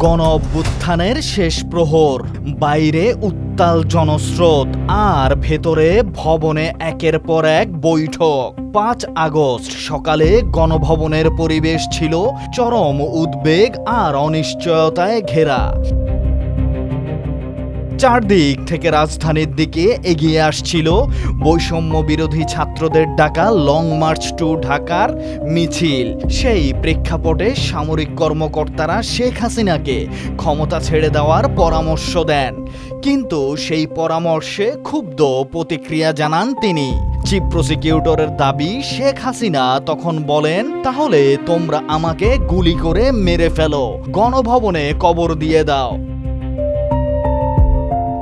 গণ অভ্যুত্থানের শেষ প্রহর, বাইরে উত্তাল জনস্রোত আর ভেতরে ভবনে একের পর এক বৈঠক। ৫ আগস্ট সকালে গণভবনের পরিবেশ ছিল চরম উদ্বেগ আর অনিশ্চয়তায় ঘেরা। চারদিক থেকে রাজধানীর দিকে এগিয়ে আসছিল বৈষম্য বিরোধী ছাত্রদের ডাকা লং মার্চ টু ঢাকার মিছিল। সেই প্রেক্ষাপটে সামরিক কর্মকর্তারা শেখ হাসিনাকে ক্ষমতা ছেড়ে দেওয়ার পরামর্শ দেন, কিন্তু সেই পরামর্শে ক্ষুব্ধ প্রতিক্রিয়া জানান তিনি। চিফ প্রসিকিউটরের দাবি, শেখ হাসিনা তখন বলেন, তাহলে তোমরা আমাকে গুলি করে মেরে ফেলো, গণভবনে কবর দিয়ে দাও।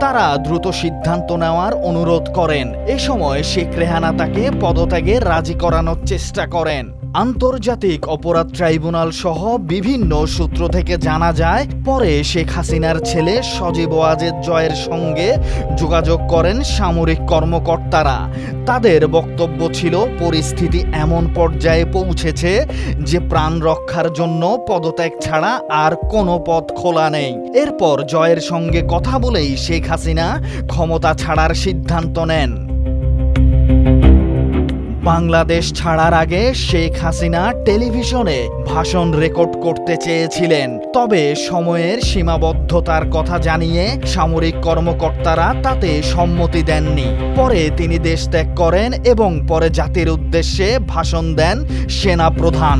তারা দ্রুত সিদ্ধান্ত নেওয়ার অনুরোধ করেন। এ সময় শেখ রেহানা তাকে পদত্যাগে রাজি করানোর চেষ্টা করেন। আন্তর্জাতিক অপরাধ ট্রাইব্যুনাল সহ বিভিন্ন সূত্র থেকে জানা যায়, পরে শেখ হাসিনার ছেলে সজীব ওয়াজেদ জয়ের সঙ্গে যোগাযোগ করেন সামরিক কর্মকর্তারা। তাদের বক্তব্য ছিল, পরিস্থিতি এমন পর্যায়ে পৌঁছেছে যে প্রাণ রক্ষার জন্য পদত্যাগ ছাড়া আর কোনো পথ খোলা নেই। এরপর জয়ের সঙ্গে কথা বলেই শেখ হাসিনা ক্ষমতা ছাড়ার সিদ্ধান্ত নেন। বাংলাদেশ ছাড়ার আগে শেখ হাসিনা টেলিভিশনে ভাষণ রেকর্ড করতে চেয়েছিলেন, তবে সময়ের সীমাবদ্ধতার কথা জানিয়ে সামরিক কর্মকর্তারা তাতে সম্মতি দেননি। পরে তিনি দেশ ত্যাগ করেন এবং পরে জাতির উদ্দেশ্যে ভাষণ দেন সেনাপ্রধান।